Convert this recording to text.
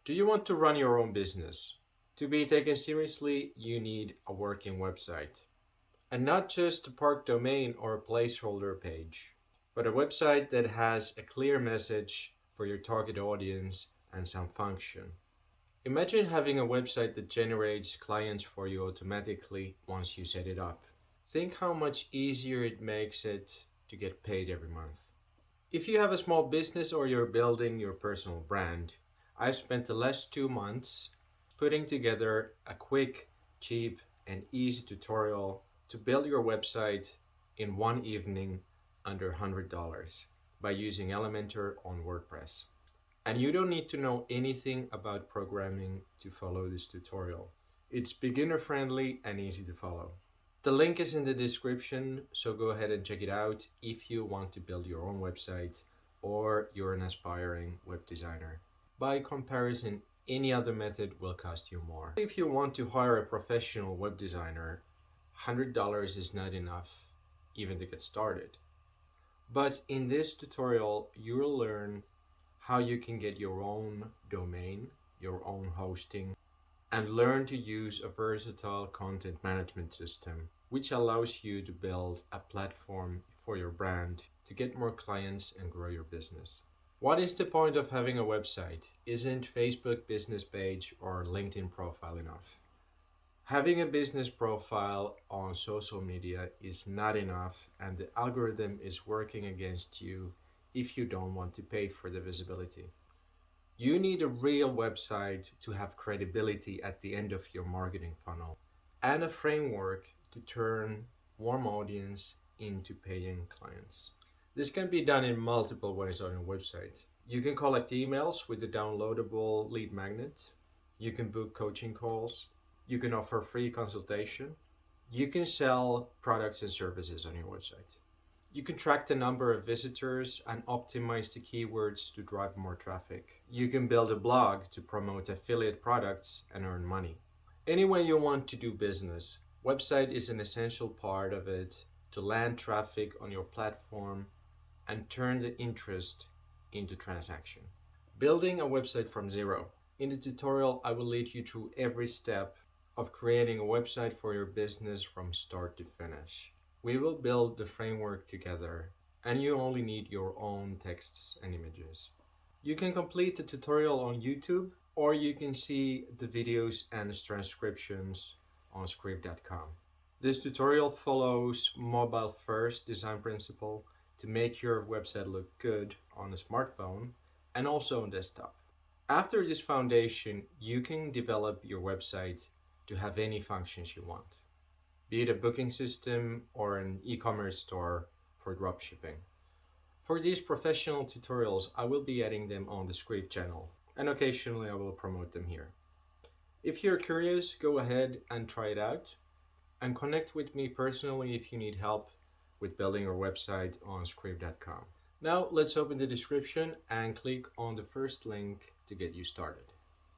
Do you want to run your own business? To be taken seriously, you need a working website. And not just a park domain or a placeholder page, but a website that has a clear message for your target audience and some function. Imagine having a website that generates clients for you automatically once you set it up. Think how much easier it makes it to get paid every month. If you have a small business or you're building your personal brand, I've spent the last 2 months putting together a quick, cheap, and easy tutorial to build your website in one evening under $100 by using Elementor on WordPress. And you don't need to know anything about programming to follow this tutorial. It's beginner friendly and easy to follow. The link is in the description, so go ahead and check it out if you want to build your own website or you're an aspiring web designer. By comparison, any other method will cost you more. If you want to hire a professional web designer, $100 is not enough even to get started. But in this tutorial, you'll learn how you can get your own domain, your own hosting, and learn to use a versatile content management system, which allows you to build a platform for your brand to get more clients and grow your business. What is the point of having a website? Isn't Facebook business page or LinkedIn profile enough? Having a business profile on social media is not enough, and the algorithm is working against you if you don't want to pay for the visibility. You need a real website to have credibility at the end of your marketing funnel and a framework to turn warm audience into paying clients. This can be done in multiple ways on your website. You can collect emails with the downloadable lead magnet. You can book coaching calls. You can offer free consultation. You can sell products and services on your website. You can track the number of visitors and optimize the keywords to drive more traffic. You can build a blog to promote affiliate products and earn money. Any way you want to do business, website is an essential part of it to land traffic on your platform and turn the interest into transaction. Building a website from zero. In the tutorial, I will lead you through every step of creating a website for your business from start to finish. We will build the framework together, and you only need your own texts and images. You can complete the tutorial on YouTube, or you can see the videos and transcriptions on script.com. This tutorial follows mobile first design principle to make your website look good on a smartphone and also on desktop. After this foundation, you can develop your website to have any functions you want, be it a booking system or an e-commerce store for dropshipping. For these professional tutorials, I will be adding them on the Script channel, and occasionally I will promote them here. If you're curious, go ahead and try it out, and connect with me personally if you need help with building your website on script.com. Now let's open the description and click on the first link to get you started.